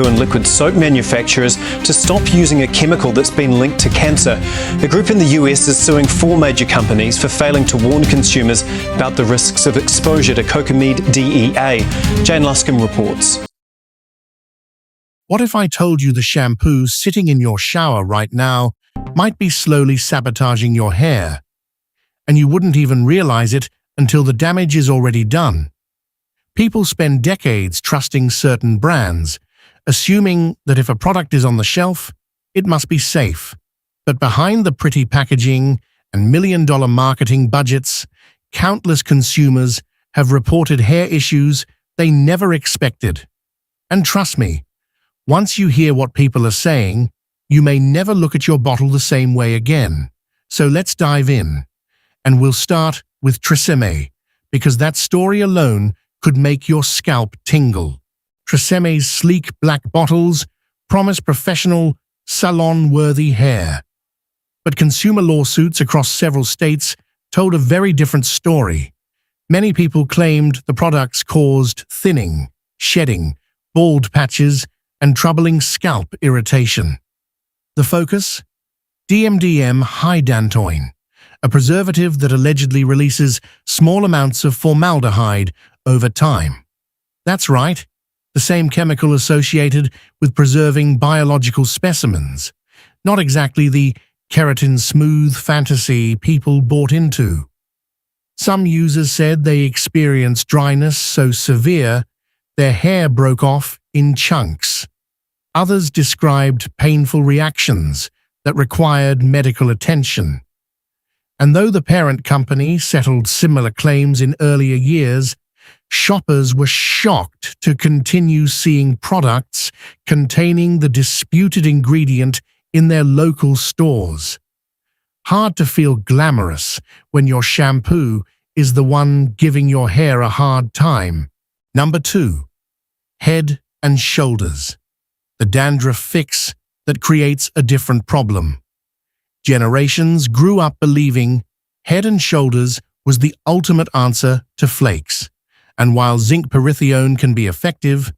and liquid soap manufacturers to stop using a chemical that's been linked to cancer. A group in the US is suing 4 major companies for failing to warn consumers about the risks of exposure to cocamide DEA. Jane Luscombe reports. What if I told you the shampoo sitting in your shower right now might be slowly sabotaging your hair, and you wouldn't even realize it until the damage is already done? People spend decades trusting certain brands, assuming that if a product is on the shelf, it must be safe. But behind the pretty packaging and million-dollar marketing budgets, countless consumers have reported hair issues they never expected. And trust me, once you hear what people are saying, you may never look at your bottle the same way again. So let's dive in. And we'll start with Tresemme, because that story alone could make your scalp tingle. Tresemme's sleek black bottles promise professional, salon-worthy hair. But consumer lawsuits across several states told a very different story. Many people claimed the products caused thinning, shedding, bald patches, and troubling scalp irritation. The focus? DMDM hydantoin, a preservative that allegedly releases small amounts of formaldehyde over time. That's right, the same chemical associated with preserving biological specimens, not exactly the keratin-smooth fantasy people bought into. Some users said they experienced dryness so severe their hair broke off in chunks. Others described painful reactions that required medical attention. And though the parent company settled similar claims in earlier years, shoppers were shocked to continue seeing products containing the disputed ingredient in their local stores. Hard to feel glamorous when your shampoo is the one giving your hair a hard time. Number 2. Head and shoulders. The dandruff fix that creates a different problem. Generations grew up believing Head and Shoulders was the ultimate answer to flakes. And while zinc pyrithione can be effective,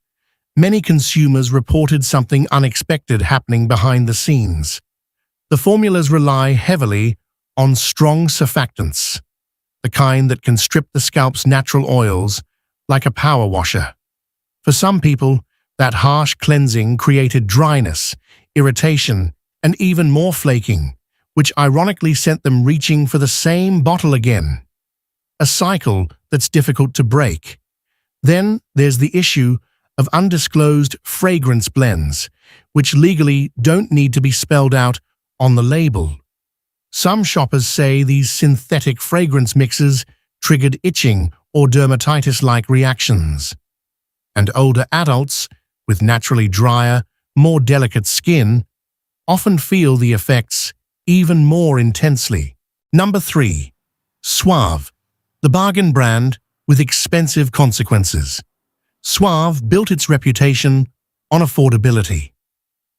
many consumers reported something unexpected happening behind the scenes. The formulas rely heavily on strong surfactants, the kind that can strip the scalp's natural oils like a power washer. For some people, that harsh cleansing created dryness, irritation, and even more flaking, which ironically sent them reaching for the same bottle again. A cycle that's difficult to break. Then there's the issue of undisclosed fragrance blends, which legally don't need to be spelled out on the label. Some shoppers say these synthetic fragrance mixes triggered itching or dermatitis-like reactions. And older adults, with naturally drier, more delicate skin, often feel the effects even more intensely. Number 3. Suave, the bargain brand with expensive consequences. Suave built its reputation on affordability.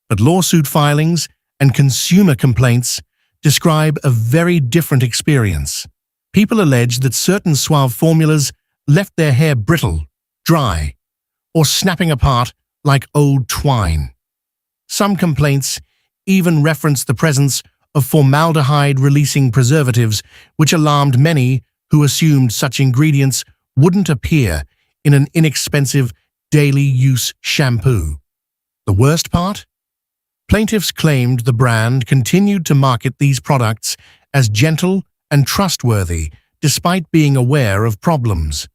But lawsuit filings and consumer complaints describe a very different experience. People allege that certain Suave formulas left their hair brittle, dry, or snapping apart like old twine. Some complaints even reference the presence of formaldehyde-releasing preservatives, which alarmed many who assumed such ingredients wouldn't appear in an inexpensive daily-use shampoo. The worst part? Plaintiffs claimed the brand continued to market these products as gentle and trustworthy despite being aware of problems.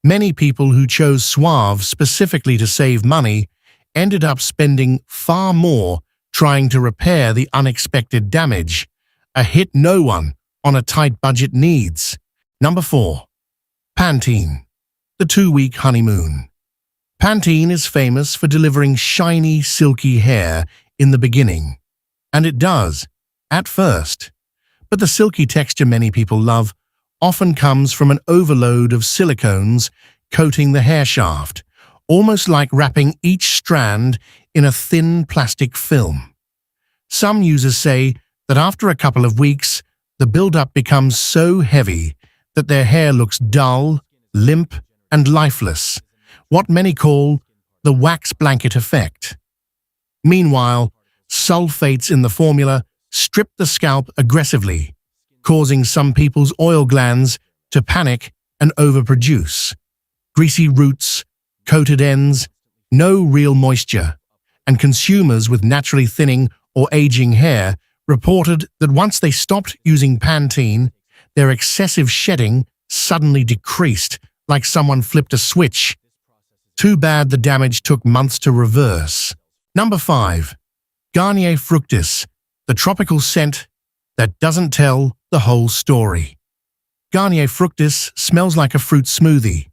Many people who chose Suave specifically to save money ended up spending far more trying to repair the unexpected damage, a hit no one on a tight budget needs. Number 4. Pantene, the 2-week honeymoon. Pantene is famous for delivering shiny, silky hair in the beginning. And it does, at first. But the silky texture many people love often comes from an overload of silicones coating the hair shaft, almost like wrapping each strand in a thin plastic film. Some users say that after a couple of weeks, the buildup becomes so heavy that their hair looks dull, limp, and lifeless, what many call the wax blanket effect. Meanwhile, sulfates in the formula strip the scalp aggressively, causing some people's oil glands to panic and overproduce. Greasy roots, coated ends, no real moisture, and consumers with naturally thinning or aging hair reported that once they stopped using Pantene, their excessive shedding suddenly decreased, like someone flipped a switch. Too bad the damage took months to reverse. Number 5. Garnier Fructis, the tropical scent that doesn't tell the whole story. Garnier Fructis smells like a fruit smoothie,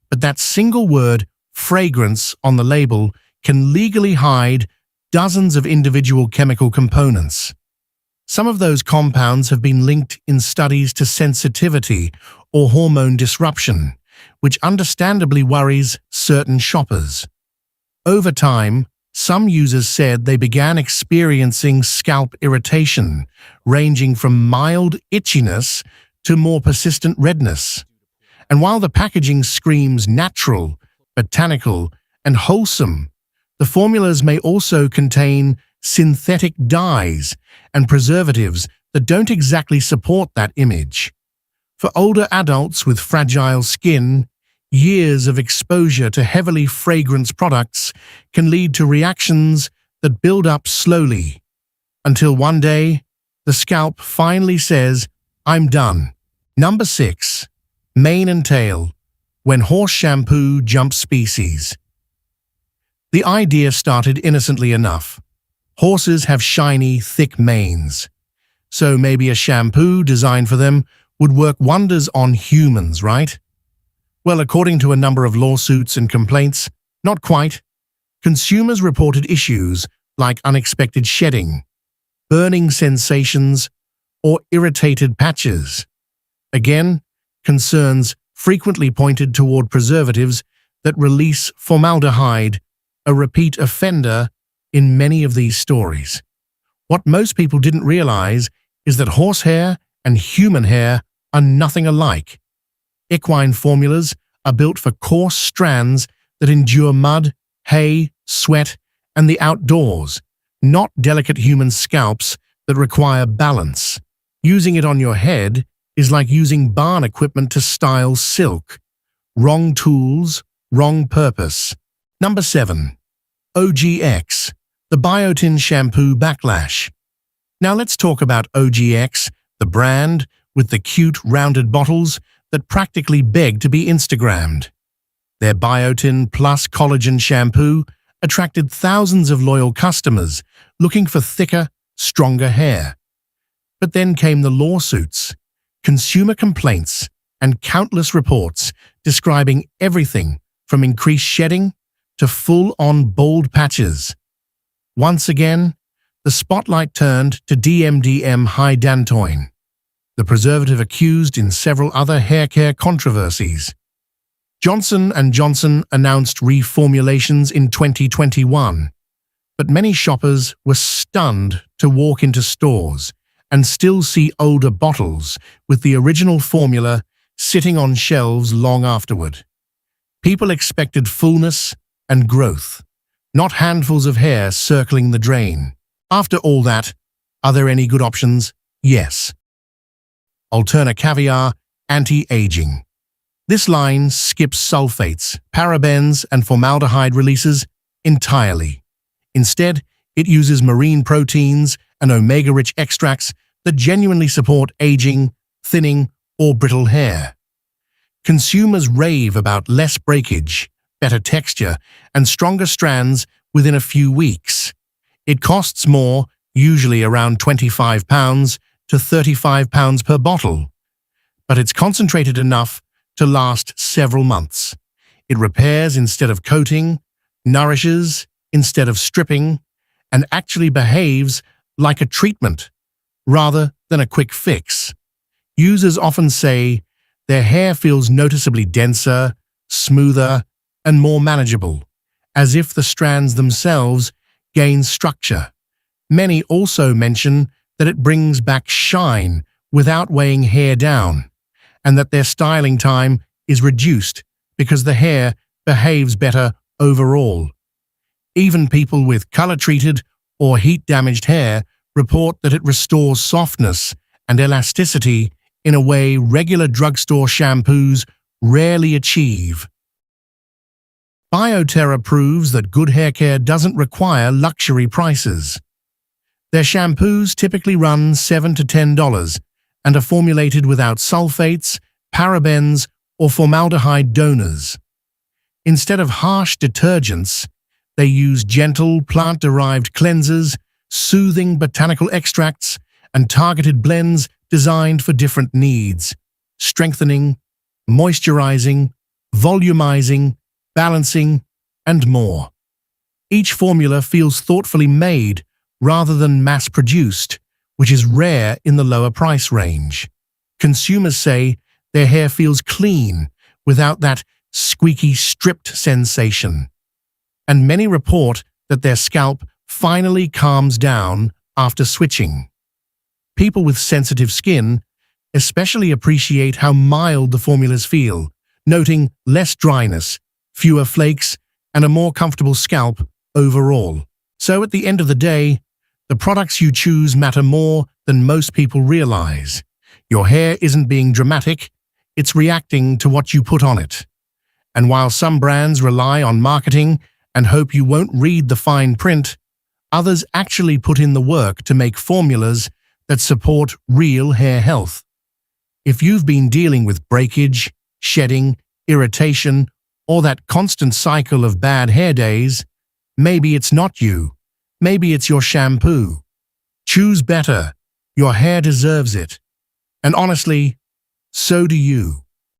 but that single word, fragrance, on the label can legally hide dozens of individual chemical components. Some of those compounds have been linked in studies to sensitivity or hormone disruption, which understandably worries certain shoppers. Over time, some users said they began experiencing scalp irritation, ranging from mild itchiness to more persistent redness. And while the packaging screams natural, botanical, and wholesome, the formulas may also contain synthetic dyes and preservatives that don't exactly support that image. For older adults with fragile skin, years of exposure to heavily fragranced products can lead to reactions that build up slowly, until one day, the scalp finally says, "I'm done." Number 6. Mane and tail, when horse shampoo jumps species. The idea started innocently enough. Horses have shiny, thick manes, so maybe a shampoo designed for them would work wonders on humans, right? Well, according to a number of lawsuits and complaints, not quite. Consumers reported issues like unexpected shedding, burning sensations, or irritated patches. Again, concerns frequently pointed toward preservatives that release formaldehyde, a repeat offender in many of these stories. What most people didn't realize is that horsehair and human hair are nothing alike. Equine formulas are built for coarse strands that endure mud, hay, sweat, and the outdoors, not delicate human scalps that require balance. Using it on your head is like using barn equipment to style silk. Wrong tools, wrong purpose. Number 7. OGX, the biotin shampoo backlash. Now let's talk about OGX, the brand with the cute rounded bottles that practically beg to be Instagrammed. Their biotin plus collagen shampoo attracted thousands of loyal customers looking for thicker, stronger hair. But then came the lawsuits, consumer complaints, and countless reports describing everything from increased shedding to full-on bald patches. Once again, the spotlight turned to DMDM hydantoin, the preservative accused in several other hair care controversies. Johnson & Johnson announced reformulations in 2021, but many shoppers were stunned to walk into stores and still see older bottles with the original formula sitting on shelves long afterward. People expected fullness and growth, not handfuls of hair circling the drain. After all that, are there any good options? Yes. Alterna Caviar Anti-Aging. This line skips sulfates, parabens, and formaldehyde releases entirely. Instead, it uses marine proteins and omega-rich extracts that genuinely support aging, thinning, or brittle hair. Consumers rave about less breakage, better texture, and stronger strands within a few weeks. It costs more, usually around £25 to £35 per bottle, but it's concentrated enough to last several months. It repairs instead of coating, nourishes instead of stripping, and actually behaves like a treatment rather than a quick fix. Users often say their hair feels noticeably denser, smoother, and more manageable, as if the strands themselves gain structure. Many also mention that it brings back shine without weighing hair down, and that their styling time is reduced because the hair behaves better overall. Even people with color-treated or heat-damaged hair report that it restores softness and elasticity in a way regular drugstore shampoos rarely achieve. BioTerra proves that good hair care doesn't require luxury prices. Their shampoos typically run $7 to $10 and are formulated without sulfates, parabens, or formaldehyde donors. Instead of harsh detergents, they use gentle plant-derived cleansers, soothing botanical extracts, and targeted blends designed for different needs: strengthening, moisturizing, volumizing, balancing, and more. Each formula feels thoughtfully made rather than mass-produced, which is rare in the lower price range. Consumers say their hair feels clean without that squeaky stripped sensation. And many report that their scalp finally calms down after switching. People with sensitive skin especially appreciate how mild the formulas feel, noting less dryness, fewer flakes, and a more comfortable scalp overall. So at the end of the day, the products you choose matter more than most people realize. Your hair isn't being dramatic, it's reacting to what you put on it. And while some brands rely on marketing and hope you won't read the fine print, others actually put in the work to make formulas that support real hair health. If you've been dealing with breakage, shedding, irritation, or that constant cycle of bad hair days, maybe it's not you. Maybe it's your shampoo. Choose better. Your hair deserves it. And honestly, so do you.